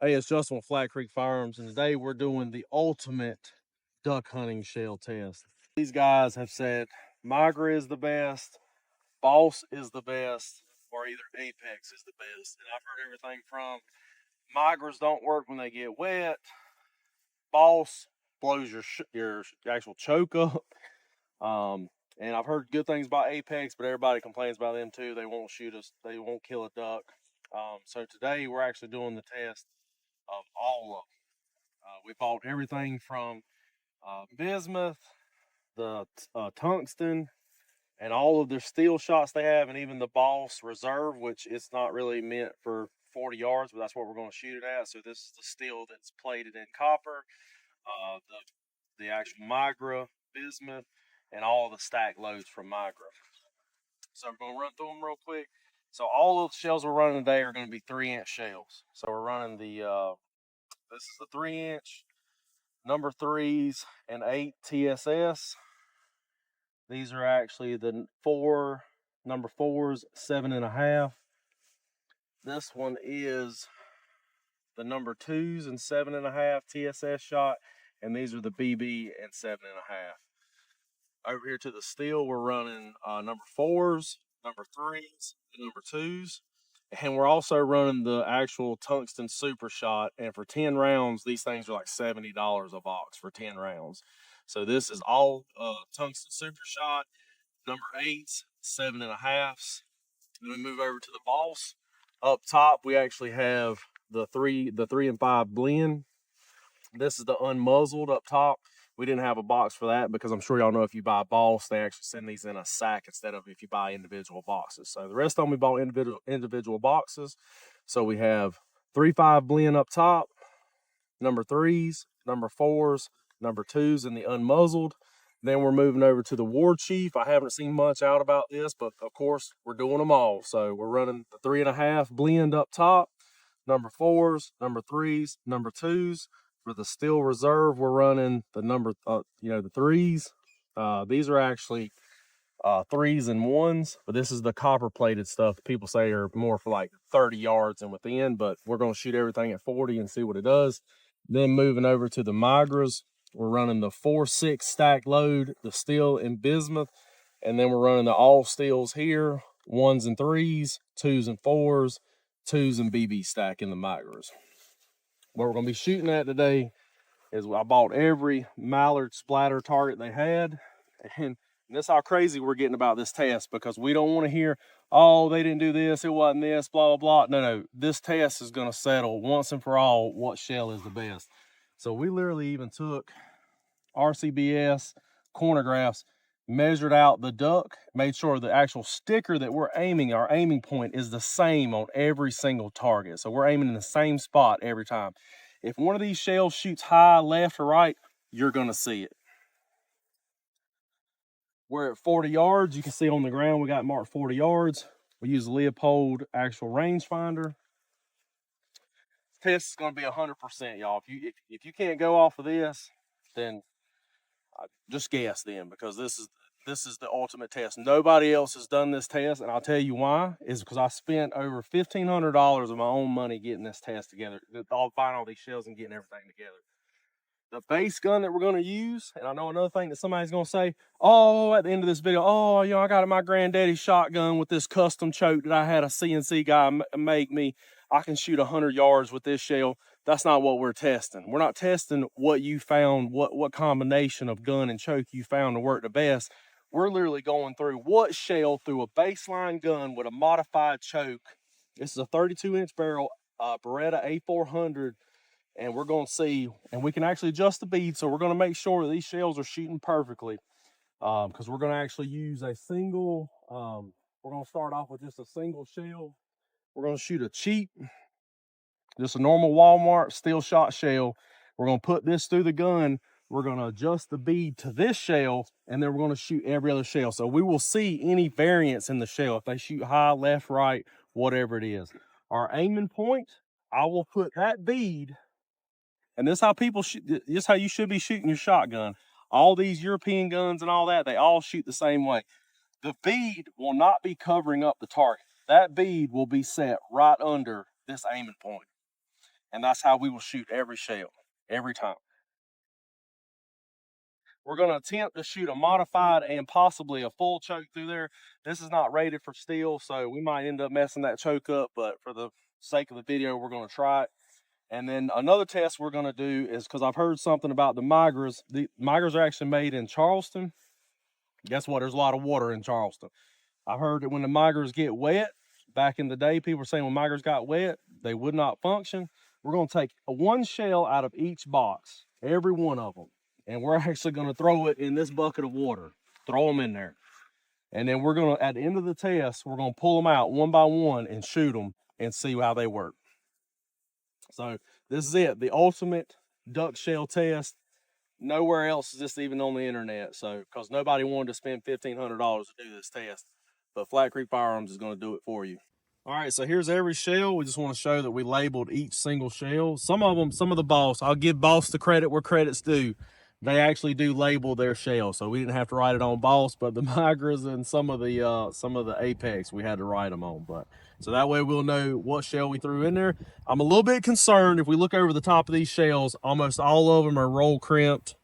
Hey, it's Justin with Flat Creek Firearms, and today we're doing the ultimate duck hunting shell test. These guys have said Migra is the best, Boss is the best, or either Apex is the best. And I've heard everything from Migras don't work when they get wet, Boss blows your actual choke up. And I've heard good things about Apex, but everybody complains about them too. They won't shoot us, they won't kill a duck. So today we're actually doing the test of all of them. We bought everything from bismuth, the tungsten, and all of their steel shots they have, and even the Boss Reserve, which it's not really meant for 40 yards, but that's what we're going to shoot it at. So this is the steel that's plated in copper, the actual Migra bismuth, and all the stack loads from Migra. So we're going to run through them real quick. So all of the shells we're running today are going to be 3-inch shells. So we're running the this is the 3-inch number 3s and 8 TSS. These are actually the number 4s, 7.5. This one is the number 2s and 7.5 TSS shot, and these are the BB and 7.5. Over here to the steel, we're running number 4s, number 3s, and number 2s. And we're also running the actual tungsten super shot. And for 10 rounds, these things are like $70 a box for 10 rounds. So this is all tungsten super shot, number 8s, 7.5s. Then we move over to the Boss. Up top, we actually have the 3 and 5 blend. This is the unmuzzled up top. We didn't have a box for that because I'm sure y'all know if you buy Boss, they actually send these in a sack instead of if you buy individual boxes. So the rest of them we bought individual boxes. So we have 3-5 blend up top, number 3s, number 4s, number 2s, and the unmuzzled. Then we're moving over to the warchief. I haven't seen much out about this, but of course we're doing them all. So we're running the 3.5 blend up top, number 4s, number 3s, number 2s. For the steel reserve, we're running the number, the 3s. These are actually 3s and 1s, but this is the copper plated stuff. People say are more for like 30 yards and within, but we're going to shoot everything at 40 and see what it does. Then moving over to the Migras, we're running the 4-6 stack load, the steel and bismuth, and then we're running the all steels here, 1s and 3s, 2s and 4s, 2s and BB stack in the Migras. What we're going to be shooting at today is I bought every mallard splatter target they had. And that's how crazy we're getting about this test, because we don't want to hear, oh, they didn't do this, it wasn't this, blah, blah, blah. No, this test is going to settle once and for all what shell is the best. So we literally even took RCBS corner graphs, measured out the duck, made sure the actual sticker that we're aiming, our aiming point, is the same on every single target. So we're aiming in the same spot every time. If one of these shells shoots high, left, or right, you're going to see it. We're at 40 yards. You can see on the ground we got marked 40 yards. We use Leopold actual rangefinder. This test is going to be 100%, y'all. If you can't go off of this, then just guess then, because this is the ultimate test. Nobody else has done this test, and I'll tell you why. Is because I spent over $1,500 of my own money getting this test together, finding all these shells and getting everything together. The base gun that we're going to use, and I know another thing that somebody's going to say, oh, at the end of this video, oh, I got my granddaddy's shotgun with this custom choke that I had a CNC guy make me. I can shoot 100 yards with this shell. That's not what we're testing. We're not testing what you found, what combination of gun and choke you found to work the best. We're literally going through what shell through a baseline gun with a modified choke. This is a 32-inch barrel Beretta A400. And we're going to see, and we can actually adjust the bead, so we're going to make sure that these shells are shooting perfectly, because we're going to actually use a single, we're going to start off with just a single shell. We're going to shoot a cheap, just a normal Walmart steel shot shell. We're going to put this through the gun. We're going to adjust the bead to this shell, and then we're going to shoot every other shell. So we will see any variance in the shell, if they shoot high, left, right, whatever it is. Our aiming point, I will put that bead. And this is how people shoot. This is how you should be shooting your shotgun. All these European guns and all that, they all shoot the same way. The bead will not be covering up the target. That bead will be set right under this aiming point. And that's how we will shoot every shell, every time. We're going to attempt to shoot a modified and possibly a full choke through there. This is not rated for steel, so we might end up messing that choke up, but for the sake of the video, we're going to try it. And then another test we're going to do is, because I've heard something about the Migras. The Migras are actually made in Charleston. Guess what? There's a lot of water in Charleston. I heard that when the Migras get wet, back in the day, people were saying when Migras got wet, they would not function. We're going to take one shell out of each box, every one of them. And we're actually going to throw it in this bucket of water. Throw them in there. And then we're going to, at the end of the test, we're going to pull them out one by one and shoot them and see how they work. So this is it, the ultimate duck shell test. Nowhere else is this even on the internet. So, because nobody wanted to spend $1,500 to do this test, but Flat Creek Firearms is going to do it for you. All right, so here's every shell. We just want to show that we labeled each single shell. Some of them, some of the Boss, I'll give Boss the credit where credit's due. They actually do label their shell, so we didn't have to write it on Boss, but the Migras and some of the Apex we had to write them on. But so that way we'll know what shell we threw in there. I'm a little bit concerned if we look over the top of these shells, almost all of them are roll crimped.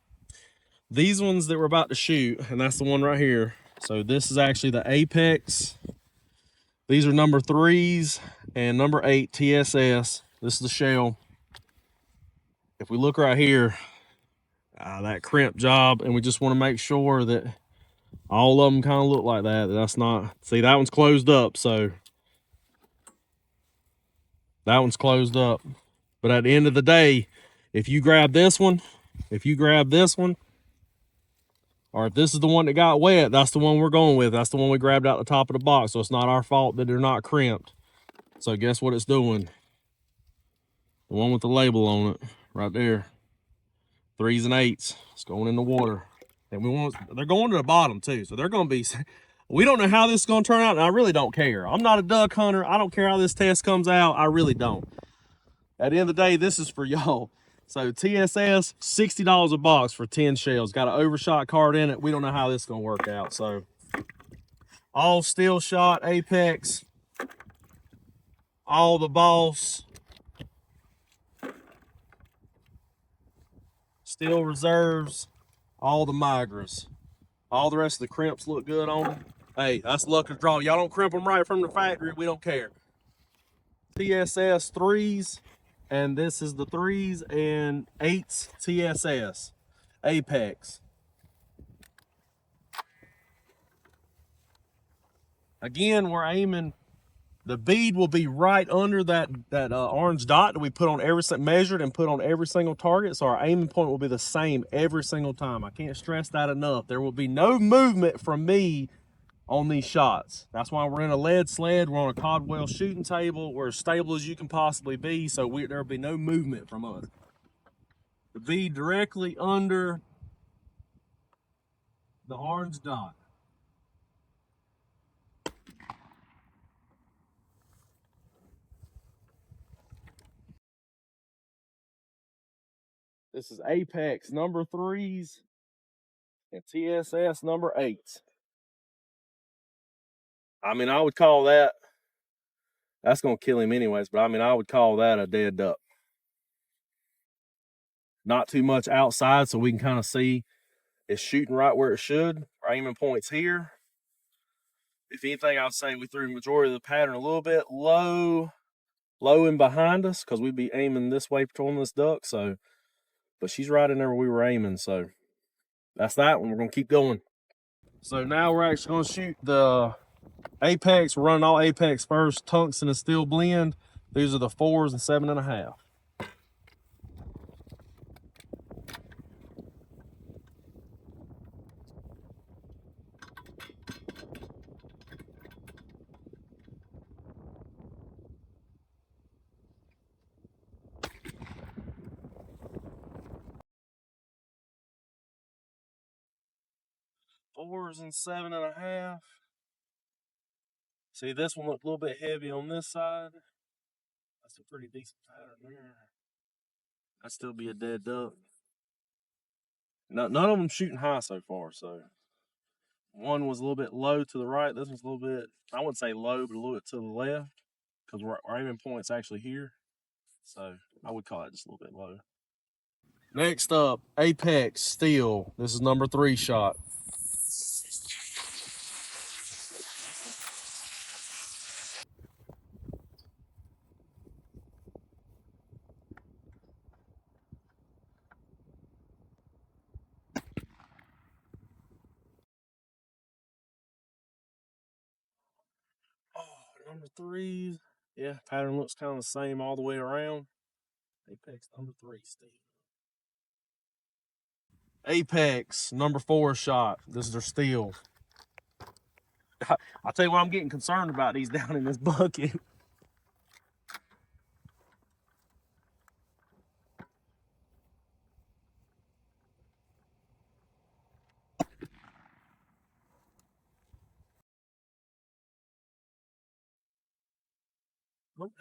These ones that we're about to shoot, and that's the one right here. So this is actually the Apex. These are number 3s and number 8 TSS. This is the shell. If we look right here, that crimp job, and we just want to make sure that all of them kind of look like that. That's not, see, that one's closed up, so that one's closed up. But at the end of the day, if you grab this one, or if this is the one that got wet, that's the one we're going with. That's the one we grabbed out the top of the box, so it's not our fault that they're not crimped. So guess what it's doing? The one with the label on it, right there. 3s and 8s. It's going in the water. And they're going to the bottom too, so they're going to be, we don't know how this is going to turn out, and I really don't care. I'm not a duck hunter. I don't care how this test comes out. I really don't. At the end of the day, this is for y'all. So TSS, $60 a box for 10 shells. Got an overshot card in it. We don't know how this is going to work out. So all steel shot Apex, all the Boss, steel reserves, all the Migras. All the rest of the crimps look good on them. Hey, that's luck of the draw. Y'all don't crimp them right from the factory, we don't care. TSS 3s, and this is the 3s and 8s TSS Apex. Again, we're aiming, the bead will be right under that orange dot that we put on measured and put on every single target. So our aiming point will be the same every single time. I can't stress that enough. There will be no movement from me on these shots. That's why we're in a lead sled. We're on a Codwell shooting table. We're as stable as you can possibly be, so there'll be no movement from us. The bead directly under the orange dot. This is Apex number 3s and TSS number 8s. I mean, I would call that, that's going to kill him anyways, but I mean, I would call that a dead duck. Not too much outside, so we can kind of see it's shooting right where it should. Our aiming point's here. If anything, I'd say we threw the majority of the pattern a little bit low and behind us, because we'd be aiming this way patrolling this duck. So, but she's right in there where we were aiming. So that's that one. We're going to keep going. So now we're actually going to shoot the Apex. We're running all Apex first, tungsten and steel blend. These are the 4s and 7.5. Fours and 7.5. See, this one looked a little bit heavy on this side. That's a pretty decent pattern there. That'd still be a dead duck. None of them shooting high so far. So one was a little bit low to the right. This one's a little bit, I wouldn't say low, but a little bit to the left, because our aiming point's actually here. So I would call that just a little bit low. Next up, Apex Steel. This is number 3 shot. Oh, number 3s. Yeah, pattern looks kind of the same all the way around. Apex number 3 Steel. Apex number 4 shot. This is their steel. I'll tell you what, I'm getting concerned about these down in this bucket.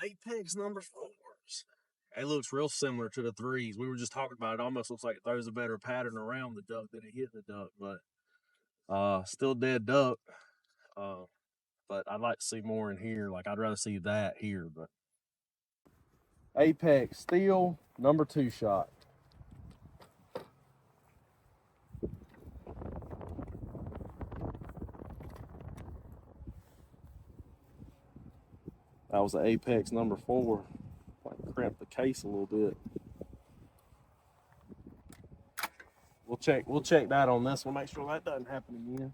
Apex number 4s. It looks real similar to the 3s. We were just talking about it. Almost looks like it throws a better pattern around the duck than it hit the duck, but still dead duck. But I'd like to see more in here. Like I'd rather see that here, but Apex Steel number 2 shot. That was the Apex number 4. Like cramped the case a little bit. We'll check that on this one. Make sure that doesn't happen again.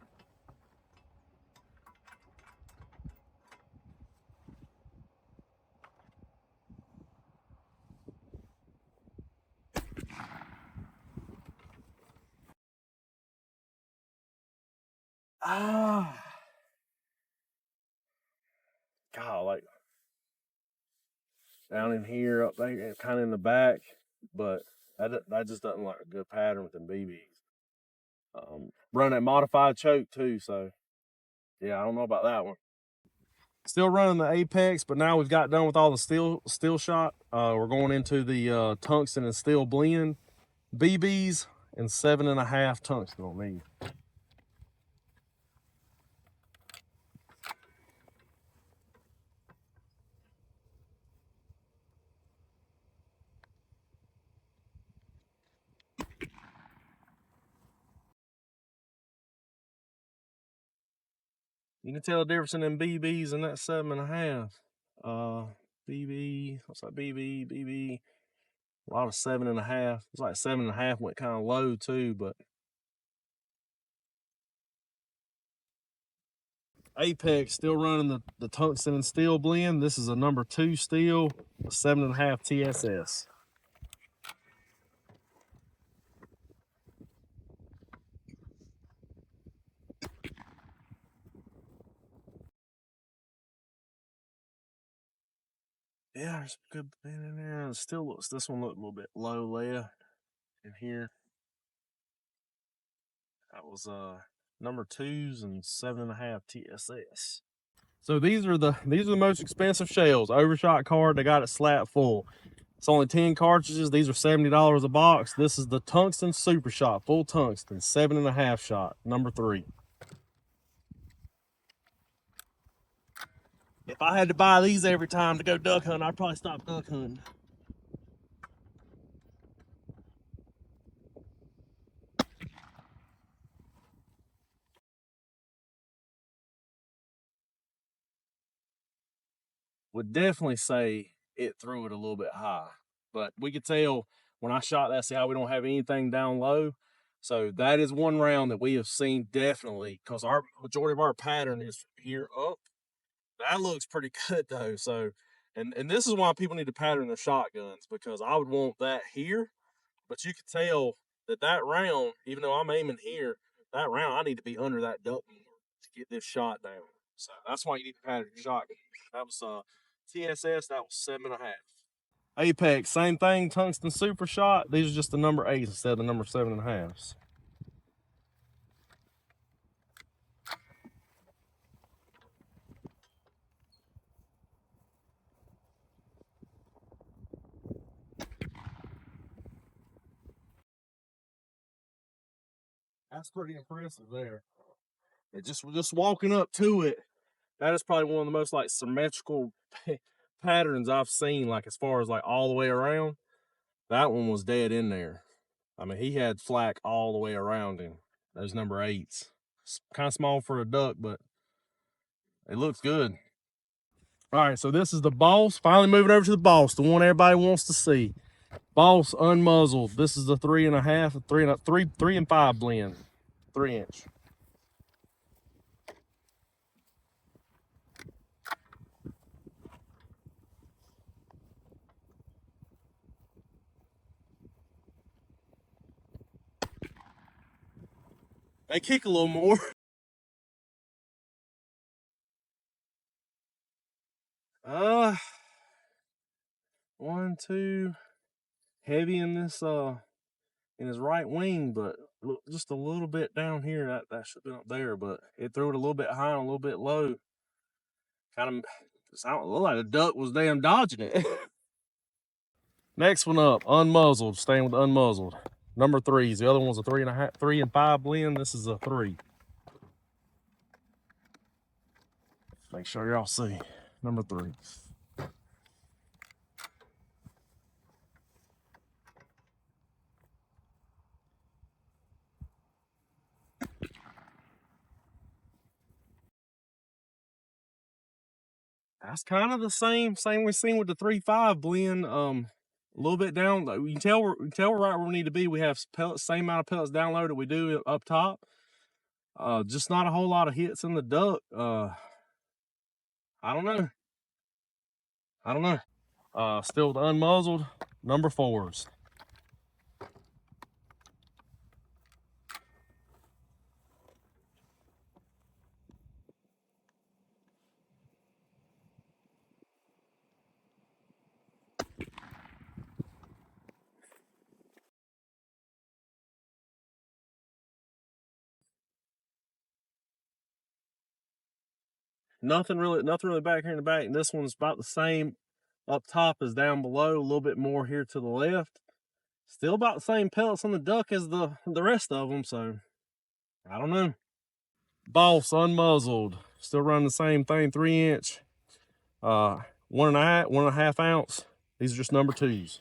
Ah, God, like down in here, up there, kind of in the back, but that just doesn't look a good pattern with them BBs. Run that modified choke too, so yeah, I don't know about that one. Still running the Apex, but now we've got done with all the steel shot. We're going into the tungsten and steel blend BBs and 7.5 tungsten on these. You can tell the difference in them BBs and that 7.5. BB, what's that? BB. A lot of 7.5. It's like 7.5 went kind of low too, but Apex still running the tungsten and steel blend. This is a number 2 steel, a 7.5 TSS. Yeah, there's a good bit in there. It still looks, this one looked a little bit low layer in here. That was number 2s and 7.5 TSS. So these are the most expensive shells. Overshot card, they got it slap full. It's only 10 cartridges. These are $70 a box. This is the tungsten super shot, full tungsten, 7.5 shot, number 3. If I had to buy these every time to go duck hunting, I'd probably stop duck hunting. Would definitely say it threw it a little bit high, but we could tell when I shot that, see how we don't have anything down low. So that is one round that we have seen definitely, because our majority of our pattern is here up. That looks pretty good though. So, and this is why people need to pattern their shotguns, because I would want that here, but you could tell that round, even though I'm aiming here, that round I need to be under that duck to get this shot down. So that's why you need to pattern your shotgun. That was TSS. That was 7.5. Apex, same thing. Tungsten super shot. These are just the number 8s instead of the number 7.5s. That's pretty impressive there. It just walking up to it, that is probably one of the most like symmetrical patterns I've seen, like as far as like all the way around, that one was dead in there. I mean, he had flack all the way around him. Those number 8s. It's kind of small for a duck, but it looks good. All right, so this is the Boss. Finally moving over to the Boss, the one everybody wants to see. Boss unmuzzled. This is the 3.5, 3 and 5 blend, 3-inch. They kick a little more. 1, 2, heavy in this in his right wing, but just a little bit down here. That should have been up there, but it threw it a little bit high and a little bit low. Kind of sounded like the duck was damn dodging it. Next one up, unmuzzled. Staying with unmuzzled. Number 3s. The other one's a 3.5, 3 and 5 blend. This is a 3. Make sure y'all see. Number 3. That's kind of the same we've seen with the 3.5 blend. A little bit down. You can tell we're right where we need to be. We have pellets, same amount of pellets downloaded we do up top. Just not a whole lot of hits in the duck. I don't know. Still with unmuzzled, number 4s. Nothing really back here in the back. And this one's about the same up top as down below, a little bit more here to the left. Still about the same pellets on the duck as the rest of them, so I don't know. Boss unmuzzled, still running the same thing, 3-inch, 1.5 ounce. These are just number 2s.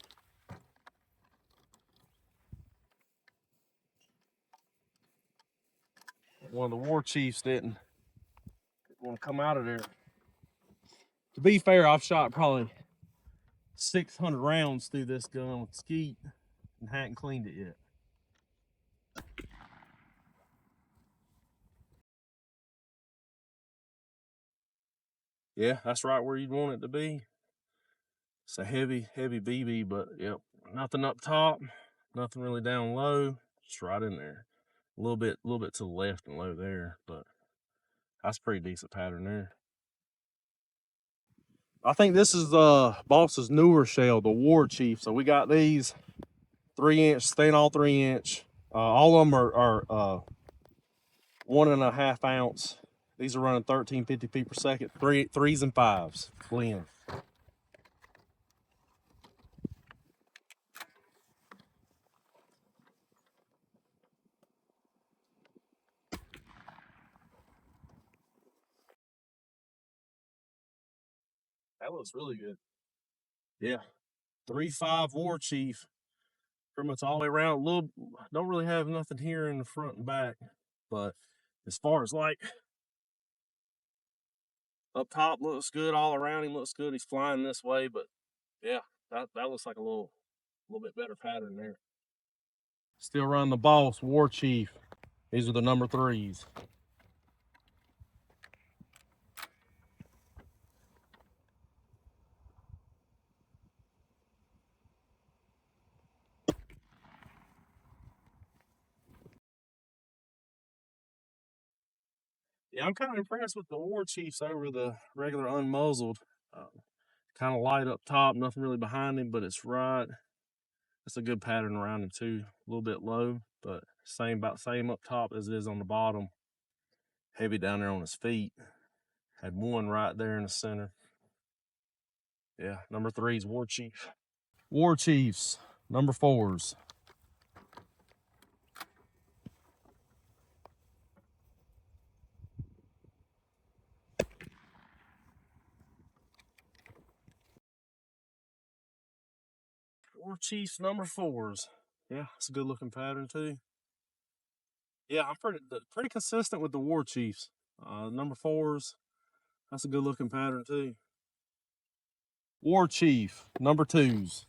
One of the warchiefs didn't want to come out of there. To be fair, I've shot probably 600 rounds through this gun with skeet and hadn't cleaned it yet. Yeah, that's right where you'd want it to be. It's a heavy BB, but yep, nothing up top, nothing really down low, just right in there. A little bit to the left and low there, but that's a pretty decent pattern there. I think this is Boss's newer shell, the Warchief. So we got these 3-inch, staying all 3-inch. All of them are 1.5 ounce. These are running 1350 feet per second, 3s and 5s blend. That looks really good. Yeah, 3.5 Warchief, pretty much all the way around. Don't really have nothing here in the front and back, but as far as like up top, looks good. All around him looks good. He's flying this way, but yeah, that looks like a little bit better pattern there. Still running the Boss Warchief. These are the number 3s. Yeah, I'm kind of impressed with the Warchiefs over the regular unmuzzled. Kind of light up top, nothing really behind him, but it's right. It's a good pattern around him too. A little bit low, but about same up top as it is on the bottom. Heavy down there on his feet. Had one right there in the center. Yeah, number 3's Warchief. Warchiefs, number 4s. Warchief number 4s. Yeah, it's a good looking pattern too. Yeah, I'm pretty consistent with the Warchiefs. Number 4s, that's a good looking pattern too. Warchief number 2s.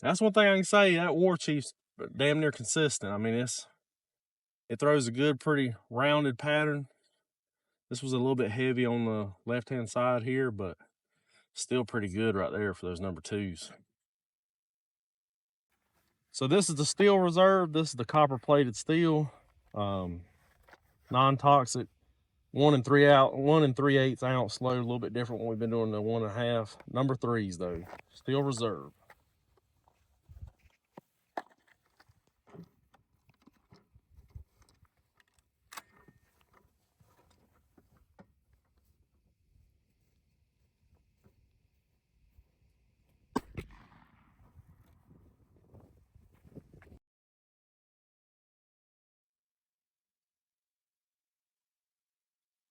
That's one thing I can say, that Warchief's damn near consistent. I mean, it throws a good, pretty rounded pattern. This was a little bit heavy on the left-hand side here, but still pretty good right there for those number 2s. So this is the steel reserve. This is the copper plated steel, non-toxic, 1 3/8 ounce load, a little bit different when we've been doing the 1.5. Number 3s though, steel reserve.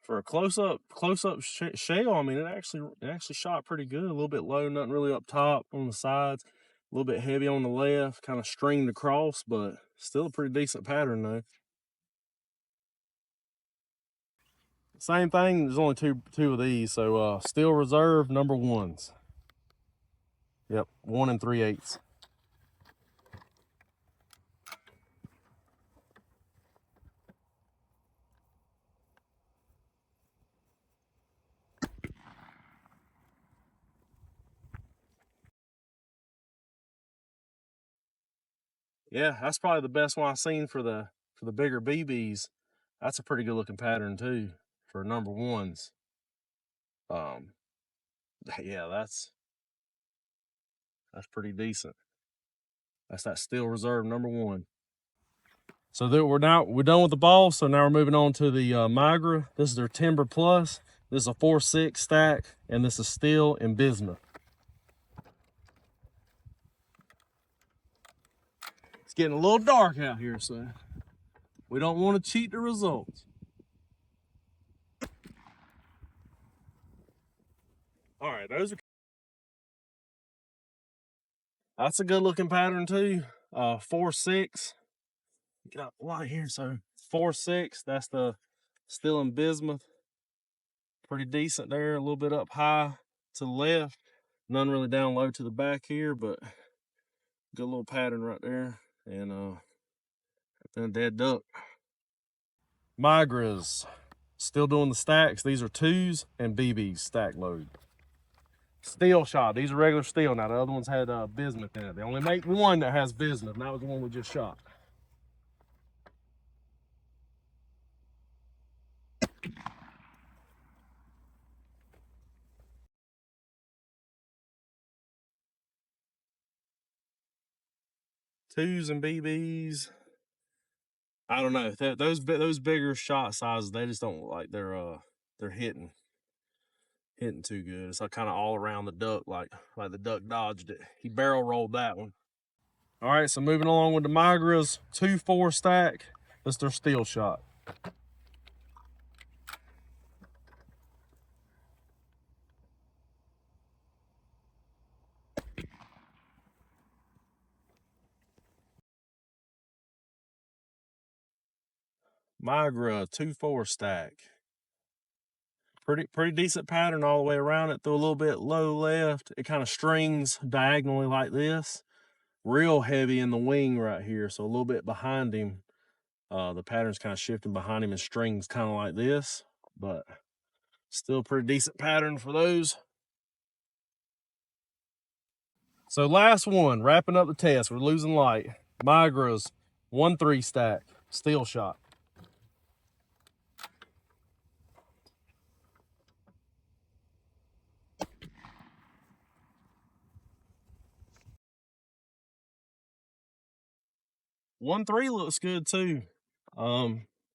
For a close-up shell, I mean, it actually shot pretty good. A little bit low, nothing really up top, on the sides, a little bit heavy on the left, kind of stringed across, but still a pretty decent pattern though. Same thing, there's only two of these, so steel reserve number 1s. Yep, 1 3/8. Yeah, that's probably the best one I've seen for the bigger BBs. That's a pretty good looking pattern too for number 1s. Yeah, that's pretty decent. That's that steel reserve number 1. So we're done with the ball. So now we're moving on to the Migra. This is their Timber Plus. This is a 4/6 stack, and this is steel and bismuth. It's getting a little dark out here, so we don't want to cheat the results. All right, that's a good looking pattern too. 4/6. Get out the light here. So 4/6. That's the steel and bismuth. Pretty decent there. A little bit up high to the left. None really down low to the back here, but good little pattern right there. And a dead duck. Migras, still doing the stacks. These are 2s and BBs stack load. Steel shot. These are regular steel. Now the other ones had bismuth in it. They only make one that has bismuth, and that was the one we just shot. Twos and BBs. I don't know. Those bigger shot sizes, they just don't look like they're hitting too good. It's like kind of all around the duck, like the duck dodged it. He barrel rolled that one. All right, so moving along with the Migras, 2/4 stack. That's their steel shot. Migra 2/4 stack. Pretty decent pattern all the way around it. Through a little bit low left. It kind of strings diagonally like this. Real heavy in the wing right here. So a little bit behind him. The pattern's kind of shifting behind him and strings kind of like this. But still pretty decent pattern for those. So last one, wrapping up the test. We're losing light. Migra's 1/3 stack. Steel shot. One 3 looks good too.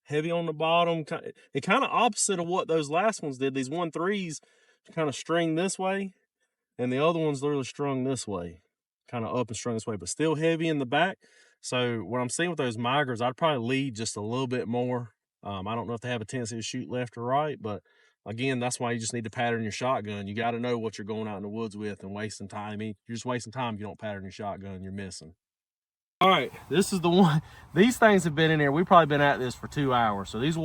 Heavy on the bottom. It kind of opposite of what those last ones did. These 1/3s kind of string this way. and the other one's literally strung this way, kind of up and strung this way, but still heavy in the back. So what I'm seeing with those Migras, I'd probably lead just a little bit more. I don't know if they have a tendency to shoot left or right, but again, that's why you just need to pattern your shotgun. You got to know what you're going out in the woods with and wasting time. I mean, you're just wasting time if you don't pattern your shotgun, you're missing. All right, this is the one. These things have been in here. We've probably been at this for 2 hours. So these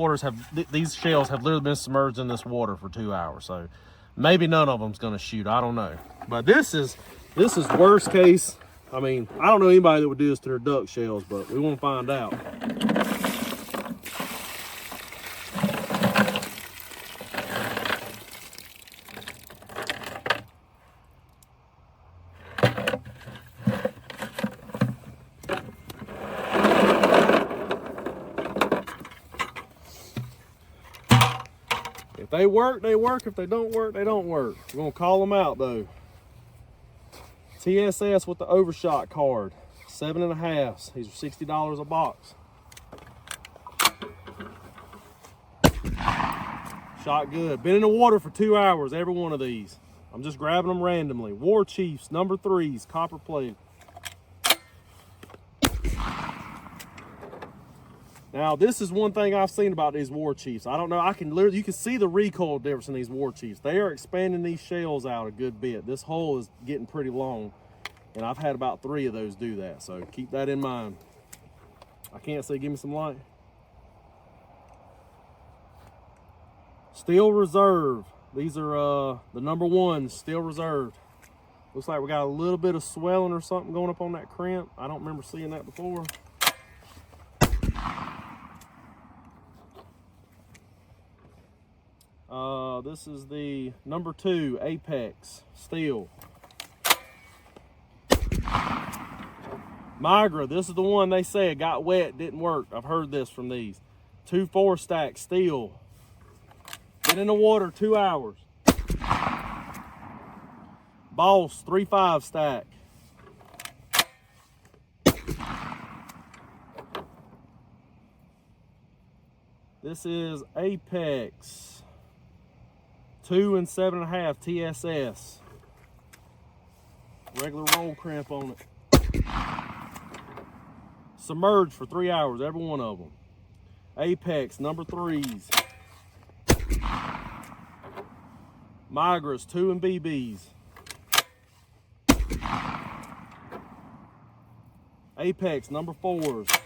these shells have literally been submerged in this water for 2 hours. So maybe none of them's gonna shoot. I don't know. But this is worst case. I mean, I don't know anybody that would do this to their duck shells, but we want to find out. If they work, they work. If they don't work, they don't work. We're gonna call them out though. TSS with the overshot card, 7.5. These are $60 a box. Shot good. Been in the water for 2 hours, every one of these. I'm just grabbing them randomly. Warchiefs, number 3s, copper plated. Now, this is one thing I've seen about these Warchiefs. I don't know, you can see the recoil difference in these Warchiefs. They are expanding these shells out a good bit. This hole is getting pretty long, and I've had about 3 of those do that, so keep that in mind. I can't say, give me some light. Steel reserve. These are the number 1s, steel reserved. Looks like we got a little bit of swelling or something going up on that crimp. I don't remember seeing that before. This is the number 2 Apex steel. Migra, this is the one they said got wet, didn't work. I've heard this from these. 2 4-stack steel. Been in the water 2 hours. Boss 3 5-stack. This is Apex 2 and 7.5 TSS. Regular roll crimp on it. Submerged for 3 hours, every one of them. Apex number 3s. Migras 2 and BBs. Apex number 4s.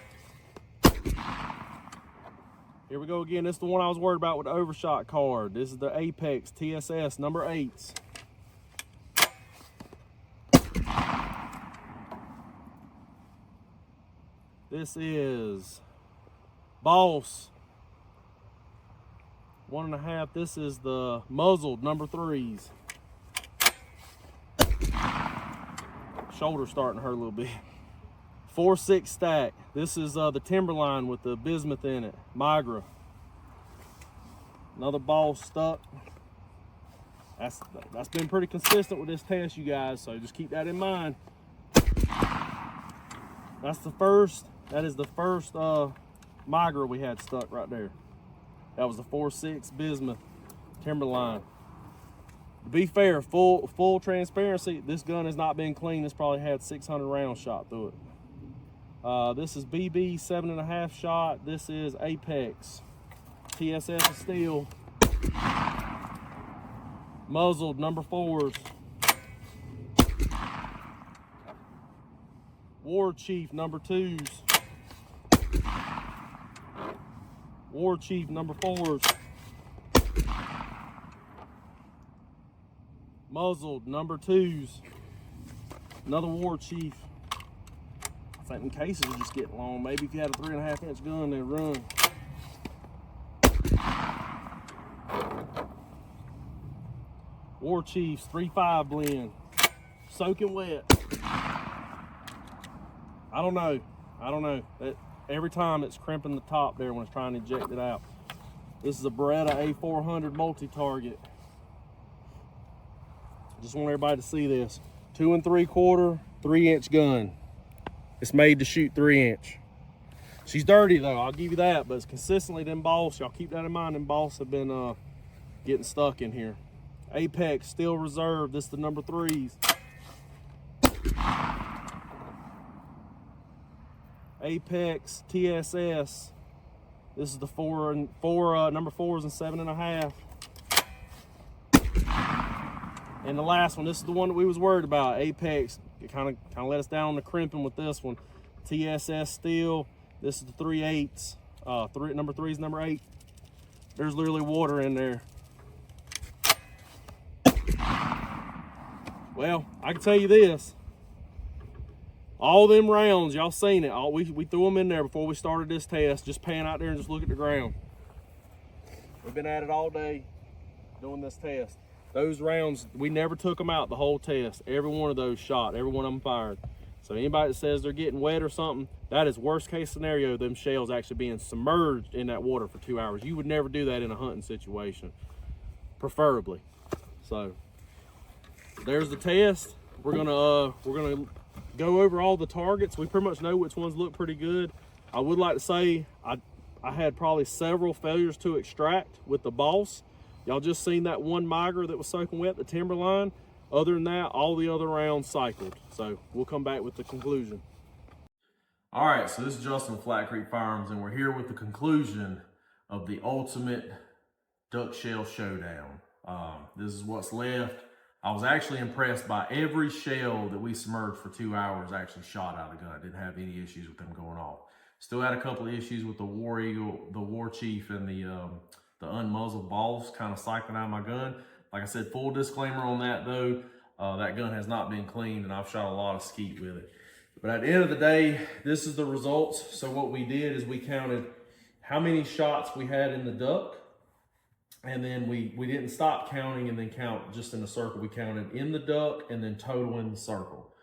Here we go again. This is the one I was worried about with the overshot card. This is the Apex TSS number 8s. This is Boss 1.5. This is the muzzled number 3s. Shoulder starting to hurt a little bit. 4 6-stack. This is the Timberline with the bismuth in it. Migra. Another Boss stuck. That's been pretty consistent with this test, you guys, so just keep that in mind. That is the first Migra we had stuck right there. That was the 4.6 bismuth Timberline. To be fair, full transparency, this gun has not been clean. This probably had 600 rounds shot through it. This is BB 7.5 shot. This is Apex TSS steel. Muzzled number 4s. Warchief number 2s. Warchief number 4s. Muzzled number 2s. Another Warchief. I think the cases are just getting long. Maybe if you had a 3.5-inch gun, they'd run. Warchiefs 3.5 blend. Soaking wet. I don't know. Every time it's crimping the top there when it's trying to eject it out. This is a Beretta A400 multi-target. Just want everybody to see this. 2 3/4, 3-inch gun. It's made to shoot 3-inch. She's dirty though, I'll give you that, but it's consistently them Boss. Y'all keep that in mind, them Boss have been getting stuck in here. Apex Steel Reserve. This is the number 3s. Apex TSS. This is the number 4s and 7.5. And the last one, this is the one that we was worried about. Apex, it kind of let us down on the crimping with this one. TSS steel. This is the 3/8. Number 3 is number 8. There's literally water in there. Well, I can tell you this. All them rounds, y'all seen it. We threw them in there before we started this test. Just pan out there and just look at the ground. We've been at it all day doing this test. Those rounds, we never took them out the whole test. Every one of those shot, every one of them fired. So anybody that says they're getting wet or something, that is worst case scenario, them shells actually being submerged in that water for 2 hours. You would never do that in a hunting situation, preferably. So there's the test. We're gonna go over all the targets. We pretty much know which ones look pretty good. I would like to say I had probably several failures to extract with the boss. Y'all just seen that one Migra that was soaking wet, the timberline. Other than that, all the other rounds cycled. So we'll come back with the conclusion. All right, so this is Justin with Flat Creek Firearms, and we're here with the conclusion of the ultimate duck shell showdown. This is what's left. I was actually impressed by every shell that we submerged for 2 hours actually shot out of the gun. I didn't have any issues with them going off. Still had a couple of issues with the War Eagle, the Warchief, and the unmuzzled balls kind of cycling out of my gun. Like I said, full disclaimer on that though, that gun has not been cleaned and I've shot a lot of skeet with it. But at the end of the day, this is the results. So what we did is we counted how many shots we had in the duck, and then we didn't stop counting and then count just in the circle. We counted in the duck and then total in the circle.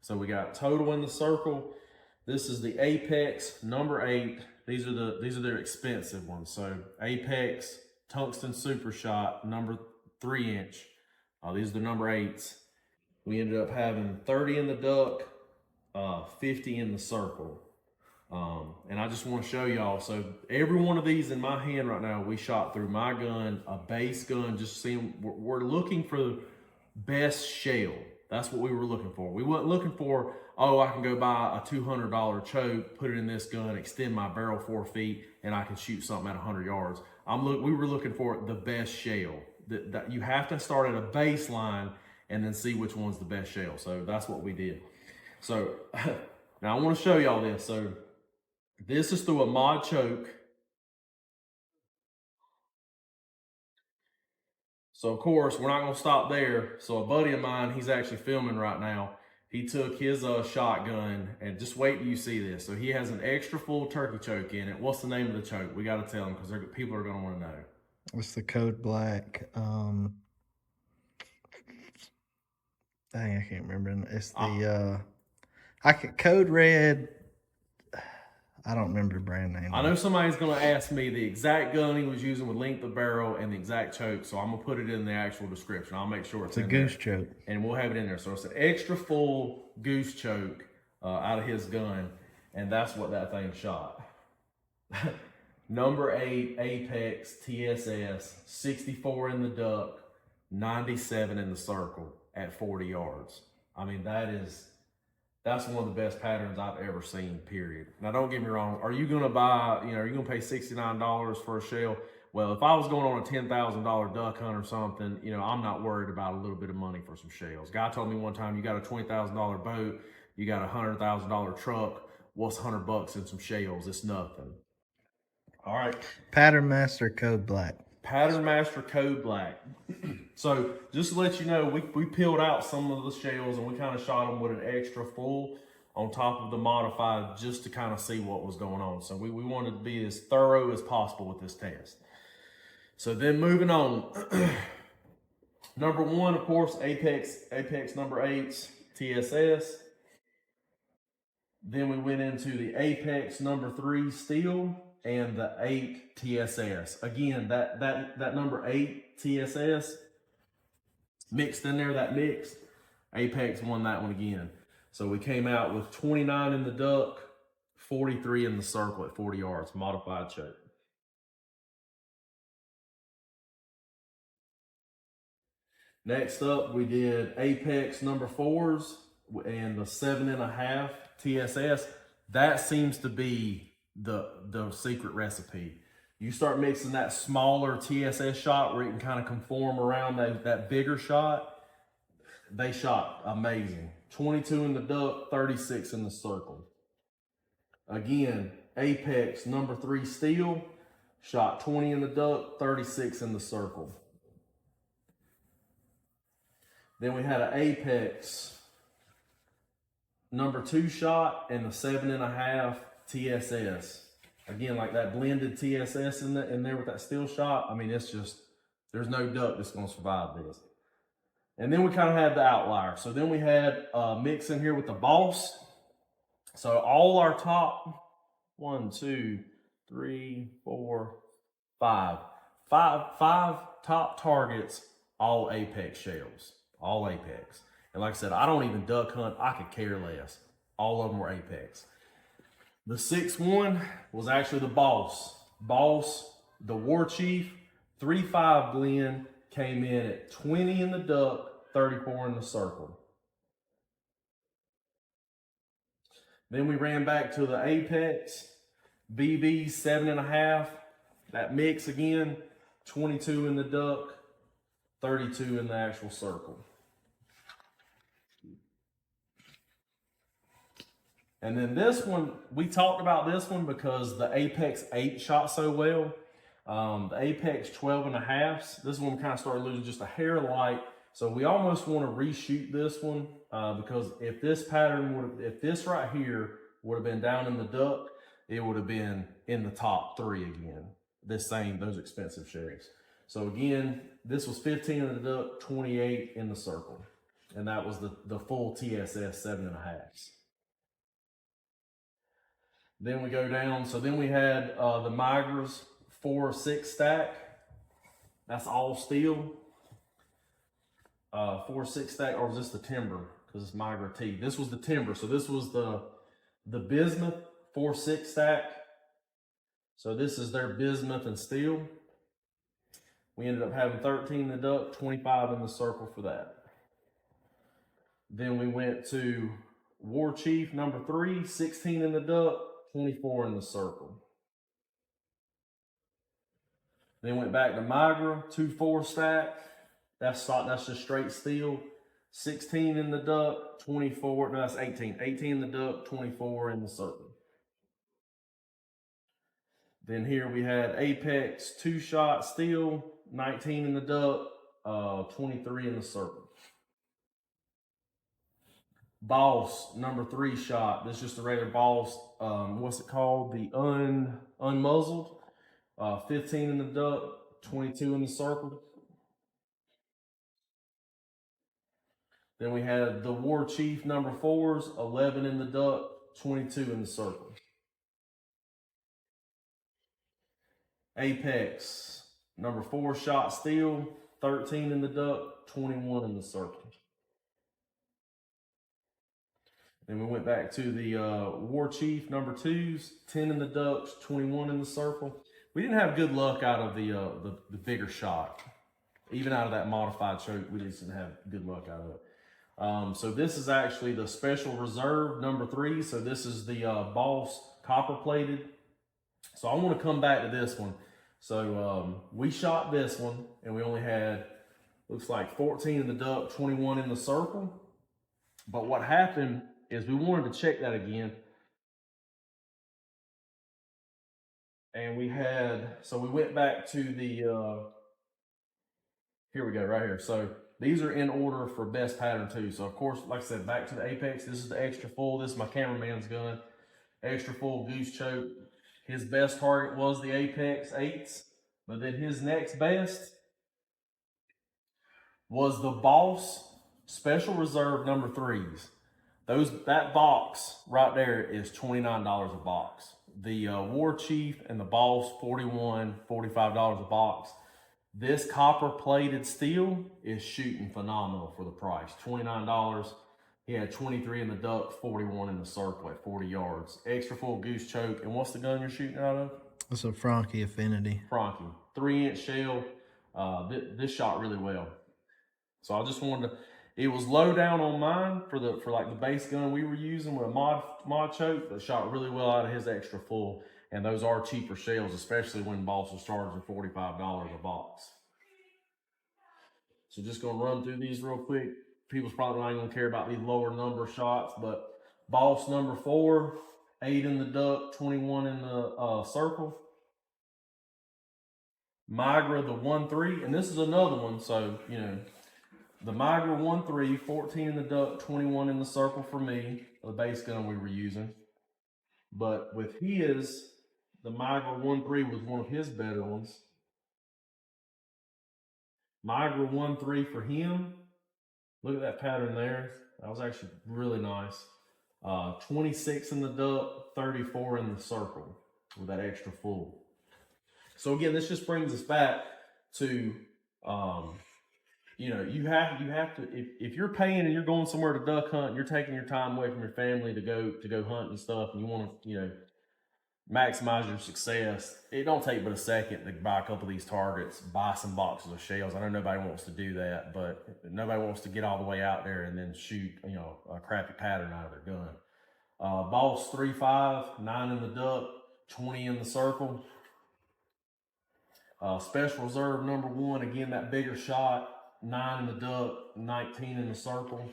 So we got total in the circle. This is the Apex number 8. These are their expensive ones. So Apex Tungsten Super Shot number 3-inch. These are the number 8s. We ended up having 30 in the duck, 50 in the circle. And I just want to show y'all. So every one of these in my hand right now, we shot through my gun, a base gun, just seeing, we're looking for the best shell. That's what we were looking for. We weren't looking for, oh, I can go buy a $200 choke, put it in this gun, extend my barrel 4 feet, and I can shoot something at 100 yards. We were looking for the best shell. That you have to start at a baseline and then see which one's the best shell. So that's what we did. So now I want to show y'all this. So this is through a mod choke. So of course, we're not gonna stop there. So a buddy of mine, he's actually filming right now. He took his shotgun, and just wait till you see this. So he has an Xfull turkey choke in it. What's the name of the choke? We gotta tell them because people are gonna wanna know. What's the code black? Dang, I can't remember. It's the code red. I don't remember the brand name. I know somebody's gonna ask me the exact gun he was using with length of barrel and the exact choke, so I'm gonna put it in the actual description. I'll make sure it's a goose choke, and we'll have it in there. So it's an Xfull goose choke out of his gun, and that's what that thing shot. Number 8 Apex TSS, 64 in the duck, 97 in the circle at 40 yards. I mean, that's one of the best patterns I've ever seen, period. Now, don't get me wrong. Are you going to buy, are you going to pay $69 for a shell? Well, if I was going on a $10,000 duck hunt or something, I'm not worried about a little bit of money for some shells. Guy told me one time, you got a $20,000 boat, you got a $100,000 truck, what's $100 in some shells? It's nothing. All right. Pattern Master Code Black. Pattern Master Code Black. So just to let you know, we peeled out some of the shells and we kind of shot them with an Xfull on top of the modified just to kind of see what was going on. So we wanted to be as thorough as possible with this test. So then moving on. Number 1, of course, Apex number 8s, TSS. Then we went into the Apex number 3 steel and the 8 TSS. Again, that number 8 TSS mixed in there, that mixed, Apex won that one again. So we came out with 29 in the duck, 43 in the circle at 40 yards, modified choke. Next up, we did Apex number 4s and the 7.5 TSS. That seems to be the secret recipe. You start mixing that smaller TSS shot where it can kind of conform around that bigger shot. They shot amazing. 22 in the duck, 36 in the circle. Again, Apex number 3 steel, shot 20 in the duck, 36 in the circle. Then we had an Apex number 2 shot and the 7.5 TSS. Again, like that blended TSS in there with that steel shot. I mean, it's just, there's no duck that's gonna survive this. And then we kind of had the outlier. So then we had a mix in here with the Boss. So all our top 1, 2, 3, 4, 5 top targets, all Apex shells, all Apex. And like I said, I don't even duck hunt. I could care less. All of them were Apex. The 6th one was actually the Boss. The Warchief 3.5 blend came in at 20 in the duck, 34 in the circle. Then we ran back to the Apex BB 7.5. That mix again, 22 in the duck, 32 in the actual circle. And then this one, we talked about this one because the Apex 8 shot so well. The Apex 12.5s, this one kind of started losing just a hair of light. So we almost want to reshoot this one because if this pattern if this right here would have been down in the duck, it would have been in the top 3 again. Those expensive shells. So again, this was 15 in the duck, 28 in the circle. And that was the full TSS 7.5s. Then we go down, so then we had the Migra's 4-6 stack. That's all steel. 4-6 stack, or was this the timber? Because it's Migra T. This was the timber. So this was the bismuth 4-6 stack. So this is their bismuth and steel. We ended up having 13 in the duck, 25 in the circle for that. Then we went to Warchief number 3, 16 in the duck, 24 in the circle. Then went back to Migra 2-4 stack. That's just straight steel. 16 in the duck, 24. No, that's 18. 18 in the duck, 24 in the circle. Then here we had Apex 2-shot steel, 19 in the duck, 23 in the circle. Boss number 3 shot. This is just a regular Boss. What's it called? The unmuzzled. 15 in the duck, 22 in the circle. Then we had the Warchief number 4s, 11 in the duck, 22 in the circle. Apex number 4 shot steel, 13 in the duck, 21 in the circle. Then we went back to the Warchief number 2s, 10 in the ducks, 21 in the circle. We didn't have good luck out of the bigger shot. Even out of that modified choke, we just didn't have good luck out of it. So this is actually the Special Reserve number 3. So this is the Boss copper plated. So I want to come back to this one. So we shot this one and we only had, looks like 14 in the duck, 21 in the circle. But what happened is we wanted to check that again. And we had, so we went back to the, here we go, right here. So these are in order for best pattern too. So of course, like I said, back to the Apex, this is the Xfull. This is my cameraman's gun. Xfull goose choke. His best target was the Apex 8s, but then his next best was the Boss Special Reserve number 3s. That box right there is $29 a box. The Warchief and the Boss, $41, $45 a box. This copper plated steel is shooting phenomenal for the price. $29. He had 23 in the duck, 41 in the circle at 40 yards. Xfull goose choke. And what's the gun you're shooting out of? It's a Frankie Affinity. Frankie. 3-inch shell. This shot really well. So I just wanted to, it was low down on mine for like the base gun we were using with a mod choke, but shot really well out of his Xfull. And those are cheaper shells, especially when Boss was charging $45 a box. So just gonna run through these real quick. People's probably not gonna care about these lower number shots, but Boss number 4, 8 in the duck, 21 in the circle. Migra the 1-3, and this is another one, so you know, the Migra 1-3, 14 in the duck, 21 in the circle for me, the base gun we were using. But with his, the Migra 1-3 was one of his better ones. Migra 1-3 for him. Look at that pattern there. That was actually really nice. 26 in the duck, 34 in the circle with that Xfull. So again, this just brings us back to, you know, you have to, if you're paying and you're going somewhere to duck hunt, you're taking your time away from your family to go hunt and stuff, and you want to, you know, maximize your success. It don't take but a second to buy a couple of these targets, buy some boxes of shells. I know nobody wants to do that, but nobody wants to get all the way out there and then shoot, you know, a crappy pattern out of their gun. Boss 3.5, 9 in the duck, 20 in the circle. Special Reserve number 1, again, that bigger shot, 9 in the duck, 19 in the circle.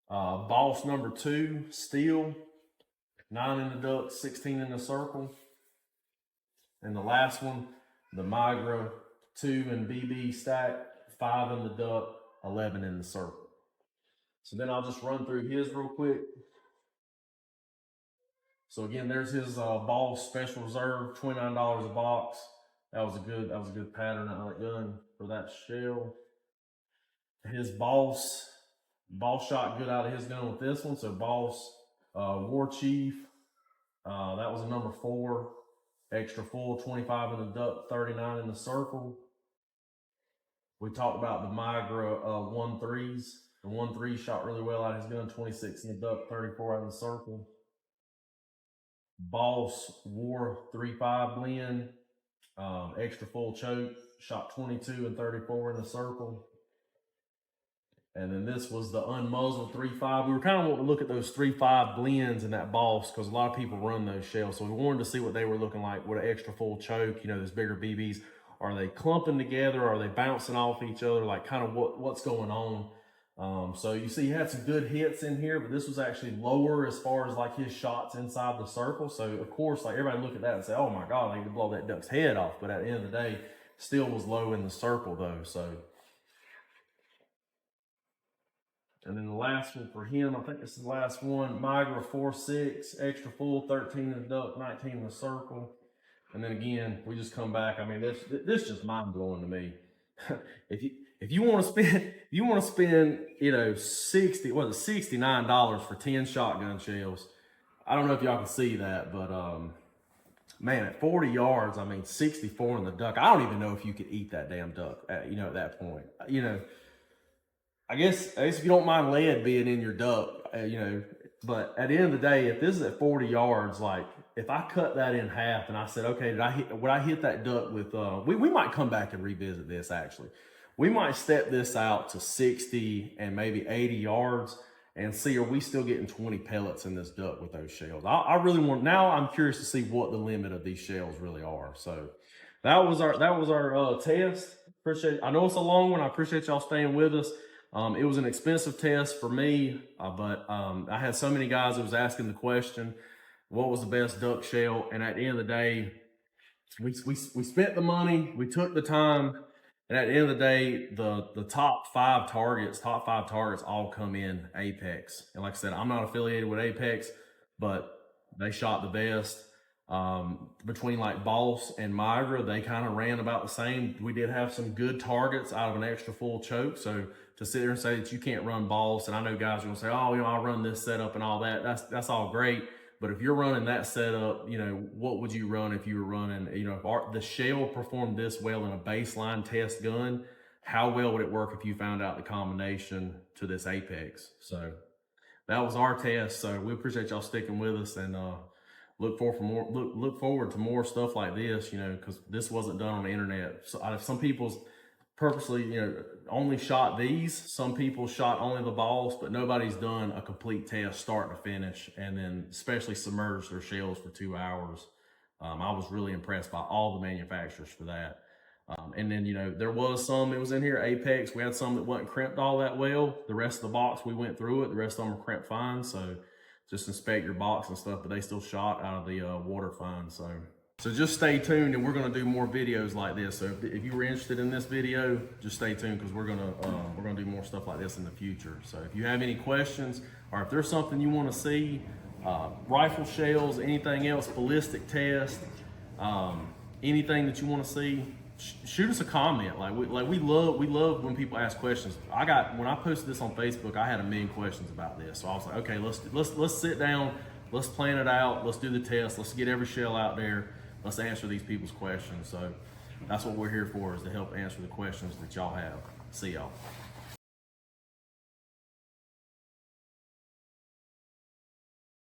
Boss number 2, Steel, 9 in the duck, 16 in the circle. And the last one, the Migra 2 and BB stack, 5 in the duck, 11 in the circle. So then I'll just run through his real quick. So again, there's his Boss Special Reserve, $29 a box. That was a good pattern out of that gun for that shell. His Boss shot good out of his gun with this one. So Boss Warchief, that was a number 4, Xfull, 25 in the duck, 39 in the circle. We talked about the Migra 1-3s. The 1-3 shot really well out of his gun, 26 in the duck, 34 out in the circle. Boss War 3.5 blend, Xfull choke, shot 22 and 34 in the circle. And then this was the unmuzzled 3.5. We were kind of wanting to look at those 3.5 blends in that Boss because a lot of people run those shells. So we wanted to see what they were looking like with an Xfull choke, you know, those bigger BBs. Are they clumping together? Are they bouncing off each other? Like kind of what's going on? So you see he had some good hits in here, but this was actually lower as far as like his shots inside the circle. So of course, like everybody look at that and say, oh my God, I need to blow that duck's head off. But at the end of the day, still was low in the circle though. So, and then the last one for him, I think this is the last one, Migra 4.6, Xfull, 13 in the duck, 19 in the circle. And then again, we just come back. I mean, this is just mind blowing to me. if you want to spend, you know, $69 for 10 shotgun shells. I don't know if y'all can see that, but man, at 40 yards, I mean, 64 in the duck. I don't even know if you could eat that damn duck at, you know, at that point. You know, I guess if you don't mind lead being in your duck, you know, but at the end of the day, if this is at 40 yards, like if I cut that in half and I said, okay, would I hit that duck with, we might come back and revisit this actually. We might step this out to 60 and maybe 80 yards and see, are we still getting 20 pellets in this duck with those shells? I really want, now I'm curious to see what the limit of these shells really are. So that was our test. Appreciate, I know it's a long one. I appreciate y'all staying with us. It was an expensive test for me, but I had so many guys that was asking the question, what was the best duck shell? And at the end of the day, we spent the money, we took the time, and at the end of the day, the top five targets all come in Apex. And like I said, I'm not affiliated with Apex, but they shot the best. Between like Boss and Migra, they kind of ran about the same. We did have some good targets out of an Xfull choke. So to sit there and say that you can't run Boss, and I know guys are gonna say, oh, you know, I'll run this setup and all that. That's all great. But if you're running that setup, you know, what would you run if you were running, you know, if the shell performed this well in a baseline test gun, how well would it work if you found out the combination to this Apex? So that was our test. So we appreciate y'all sticking with us, and look forward to more stuff like this, you know, because this wasn't done on the internet. So some people's purposely, only shot these. Some people shot only the balls, but nobody's done a complete test start to finish, and then especially submerged their shells for 2 hours. I was really impressed by all the manufacturers for that. And then, there was some, it was in here, Apex. We had some that wasn't crimped all that well. The rest of the box, we went through it. The rest of them were crimped fine. So just inspect your box and stuff, but they still shot out of the water fine. So just stay tuned, and we're gonna do more videos like this. So if you were interested in this video, just stay tuned, because we're gonna do more stuff like this in the future. So if you have any questions, or if there's something you wanna see, rifle shells, anything else, ballistic test, anything that you wanna see, shoot us a comment. We love when people ask questions. When I posted this on Facebook, I had 1 million questions about this. So I was like, okay, let's sit down, let's plan it out, let's do the test, let's get every shell out there, let's answer these people's questions. So that's what we're here for, is to help answer the questions that y'all have. See y'all.